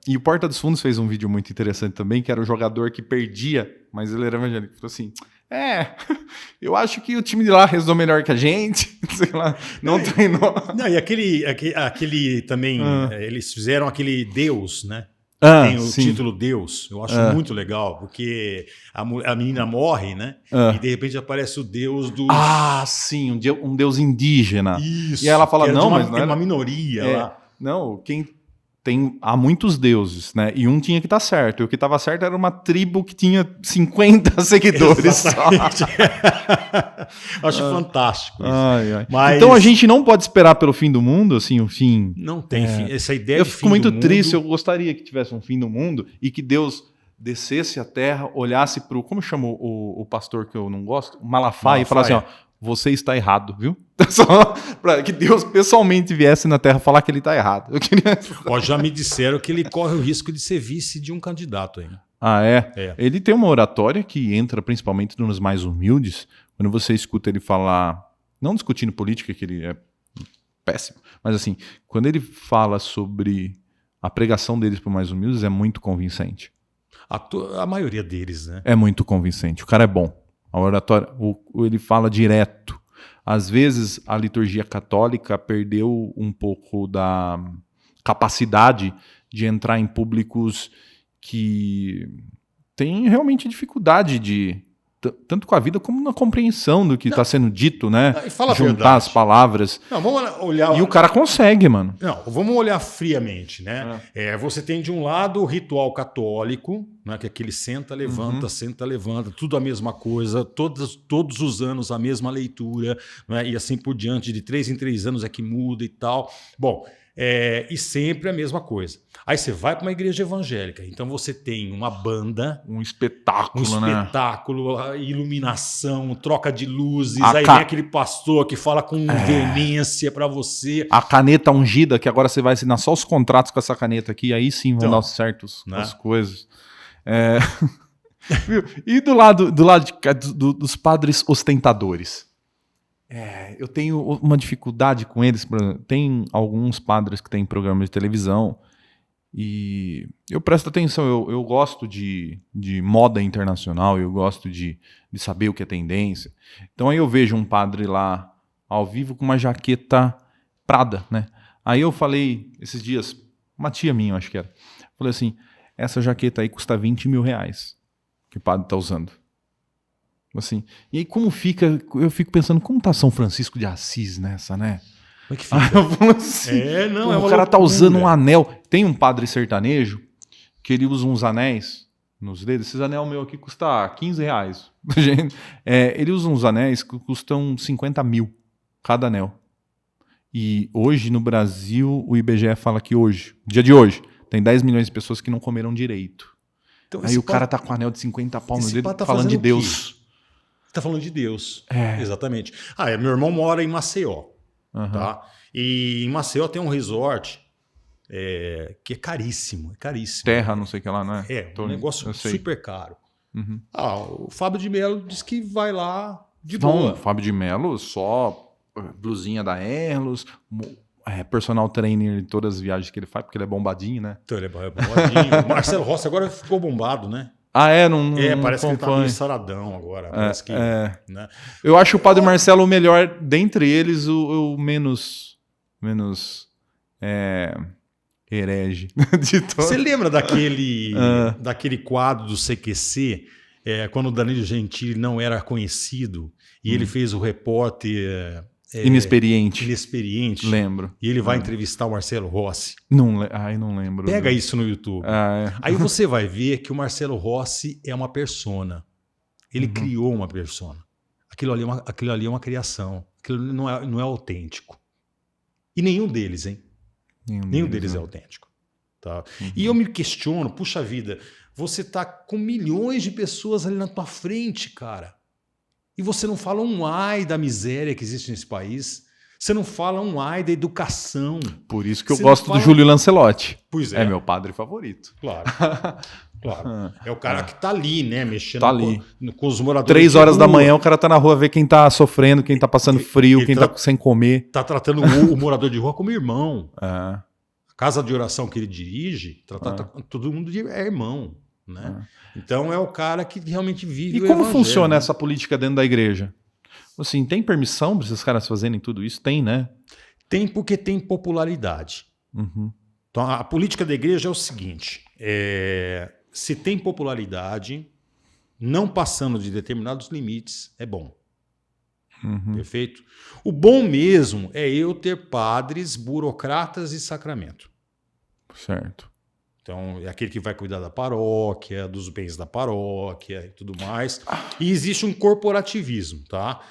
E o Porta dos Fundos fez um vídeo muito interessante também, que era o jogador que perdia, mas ele era evangélico. Falou assim, eu acho que o time de lá rezou melhor que a gente, sei lá, não treinou. Não, e aquele também, eles fizeram aquele Deus, né? Tem o sim. título Deus, eu acho muito legal, porque a menina morre, né? E de repente aparece o Deus dos... Sim, um deus indígena. Isso. E ela fala, não, uma, mas não era... uma minoria lá. Não, há muitos deuses, né? E um tinha que estar certo. E o que estava certo era uma tribo que tinha 50 seguidores. Acho fantástico isso. Mas... Então a gente não pode esperar pelo fim do mundo, assim, o fim... Não tem fim. Essa ideia eu de fico fim muito do triste, mundo... eu gostaria que tivesse um fim do mundo e que Deus descesse à terra, olhasse para o... Como chama o pastor que eu não gosto? O Malafaia, e falasse assim, ó, você está errado, viu? Só para que Deus pessoalmente viesse na Terra falar que ele está errado. Já me disseram que ele corre o risco de ser vice de um candidato aí. Ah, é? Ele tem uma oratória que entra principalmente nos mais humildes. Quando você escuta ele falar, não discutindo política, que ele é péssimo, mas assim, quando ele fala sobre a pregação deles para os mais humildes, é muito convincente. A maioria deles, né? É muito convincente. O cara é bom. A oratória, ele fala direto. Às vezes, a liturgia católica perdeu um pouco da capacidade de entrar em públicos que têm realmente dificuldade de tanto com a vida como na compreensão do que está sendo dito, né? Juntar as palavras. Não, vamos olhar... E o cara consegue, mano. Não, vamos olhar friamente, né? Você tem de um lado o ritual católico, né? Que é aquele senta, levanta, tudo a mesma coisa, todos os anos a mesma leitura, né? E assim por diante, de 3 em 3 anos é que muda e tal. Bom, e sempre a mesma coisa. Aí você vai para uma igreja evangélica, então você tem uma banda, um espetáculo, iluminação, troca de luzes, aí vem aquele pastor que fala com veemência para você. A caneta ungida, que agora você vai assinar só os contratos com essa caneta aqui, aí sim vão dar certos as coisas. E do lado dos padres ostentadores? Eu tenho uma dificuldade com eles. Tem alguns padres que têm programas de televisão e eu presto atenção. Eu gosto de moda internacional, eu gosto de saber o que é tendência. Então aí eu vejo um padre lá ao vivo com uma jaqueta Prada, né? Aí eu falei esses dias, uma tia minha, acho que era, falei assim, essa jaqueta aí custa 20 mil reais que o padre está usando. Assim, e aí como fica, eu fico pensando, como tá São Francisco de Assis nessa, né? Como é que fica? Assim, o cara tá usando um anel. Tem um padre sertanejo que ele usa uns anéis nos dedos. Esses anel meu aqui custa 15 reais. Ele usa uns anéis que custam 50 mil cada anel. E hoje no Brasil, o IBGE fala que hoje, dia de hoje, tem 10 milhões de pessoas que não comeram direito. Então, aí o cara tá com anel de 50 pau no dedo falando de Deus. Tá falando de Deus. Exatamente. Meu irmão mora em Maceió. Tá? E em Maceió tem um resort que é caríssimo. Terra, não sei o que lá, não é? Um negócio super caro. O Fábio de Mello disse que vai lá de boa. O Fábio de Mello só blusinha da Erlos, personal trainer em todas as viagens que ele faz, porque ele é bombadinho, né? Então ele é bombadinho. O Marcelo Rossi agora ficou bombado, né? Parece que ele tá meio saradão agora. Parece que, né? Eu acho o Padre Marcelo o melhor, dentre eles, o menos herege de todos. Você lembra daquele quadro do CQC, quando o Danilo Gentili não era conhecido, e ele fez o repórter... Inexperiente. Lembro. E ele vai entrevistar o Marcelo Rossi. Não lembro. Pega isso no YouTube. Aí você vai ver que o Marcelo Rossi é uma persona. Ele criou uma persona. Aquilo ali é uma criação. Aquilo não é autêntico. E nenhum deles, hein? Nenhum deles é autêntico. Tá? E eu me questiono, puxa vida, você tá com milhões de pessoas ali na tua frente, cara. E você não fala um ai da miséria que existe nesse país. Você não fala um ai da educação. Por isso que eu gosto do Júlio Lancelotti. Pois é. É meu padre favorito. Claro. É o cara que tá ali, né? Mexendo com os moradores. 3 horas da manhã o cara tá na rua, vê quem tá sofrendo, quem tá passando frio, quem tá sem comer. Tá tratando o morador de rua como irmão. casa de oração que ele dirige, todo mundo é irmão. Né? Então é o cara que realmente vive E o como evangelho, funciona né? essa política dentro da igreja? Assim, tem permissão para esses caras fazerem tudo isso? Tem, né? Tem porque tem popularidade. Uhum. Então a política da igreja é o seguinte, se tem popularidade, não passando de determinados limites, é bom. Uhum. Perfeito? O bom mesmo é eu ter padres, burocratas e sacramento. Certo. Então, é aquele que vai cuidar da paróquia, dos bens da paróquia e tudo mais. E existe um corporativismo, tá?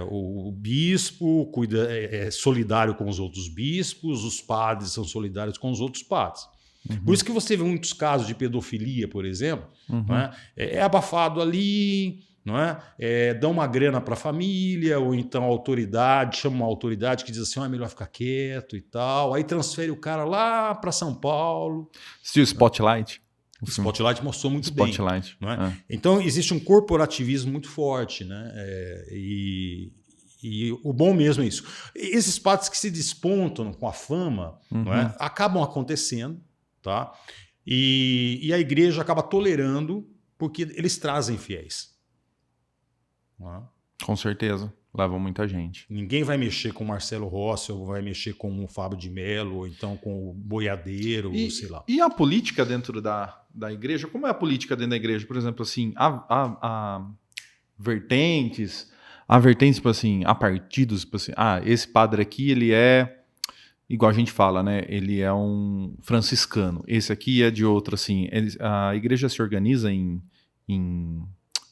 O bispo é solidário com os outros bispos, os padres são solidários com os outros padres. Por isso que você vê muitos casos de pedofilia, por exemplo, não é? É abafado ali, não é? Dão uma grana para a família, ou então a autoridade, chama uma autoridade que diz assim, é melhor ficar quieto e tal. Aí transfere o cara lá para São Paulo. Assistiu Spotlight? O Spotlight mostrou muito Spotlight. bem. Não é? Então existe um corporativismo muito forte, né? E o bom mesmo é isso. Esses padres que se despontam com a fama, não é? Acabam acontecendo, tá? E a igreja acaba tolerando porque eles trazem fiéis. Com certeza, levam muita gente. Ninguém vai mexer com o Marcelo Rossi, ou vai mexer com o Fábio de Mello, ou então com o Boiadeiro, sei lá. E a política dentro da igreja? Como é a política dentro da igreja? Por exemplo, assim, há vertentes, tipo assim, há partidos, tipo assim, esse padre aqui, ele é, igual a gente fala, né? Ele é um franciscano. Esse aqui é de outro, assim. A igreja se organiza em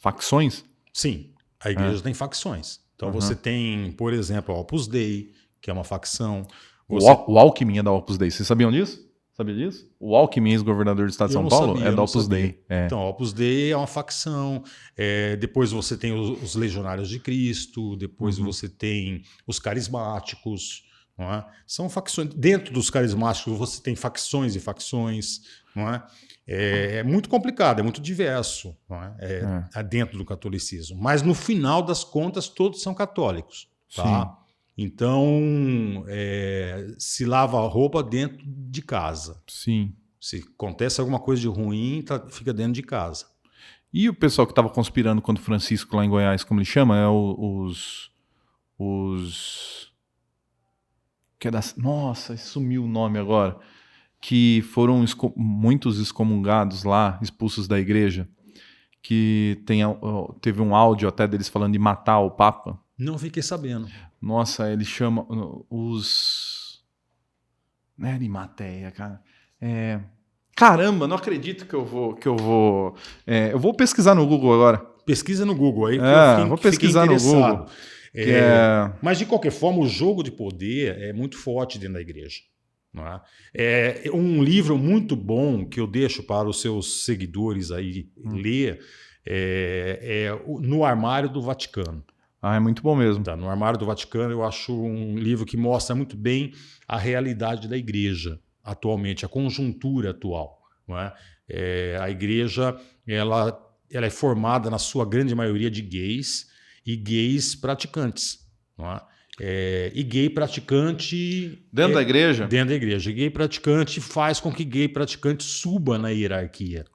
facções? Sim. A igreja tem facções. Então você tem, por exemplo, a Opus Dei, que é uma facção. O Alckmin é da Opus Dei. Vocês sabiam disso? Sabia disso? O Alckmin, ex-governador do estado de São Paulo, é da Opus Dei. Então, a Opus Dei é uma facção. Depois você tem os Legionários de Cristo, depois você tem os carismáticos. Não é? São facções. Dentro dos carismáticos você tem facções e facções. Não é? É muito complicado, é muito diverso, não é? Dentro do catolicismo. Mas no final das contas, todos são católicos. Tá? Sim. Então, se lava a roupa dentro de casa. Sim. Se acontece alguma coisa de ruim, fica dentro de casa. E o pessoal que estava conspirando contra o Francisco lá em Goiás, como ele chama? É os Nossa, sumiu o nome agora. Que foram muitos excomungados lá, expulsos da igreja, que teve um áudio até deles falando de matar o Papa. Não fiquei sabendo. Nossa, ele chama Não é Arimateia, cara. Caramba, não acredito que eu vou... Eu vou pesquisar no Google agora. Pesquisa no Google aí. Vou pesquisar no Google. Mas, de qualquer forma, o jogo de poder é muito forte dentro da igreja. Não é? Um livro muito bom que eu deixo para os seus seguidores aí ler No Armário do Vaticano. É muito bom mesmo. No Armário do Vaticano eu acho um livro que mostra muito bem a realidade da igreja atualmente, a conjuntura atual. Não é? A igreja ela é formada na sua grande maioria de gays e gays praticantes. Não é? E gay praticante... Dentro da igreja? Dentro da igreja. Gay praticante faz com que gay praticante suba na hierarquia.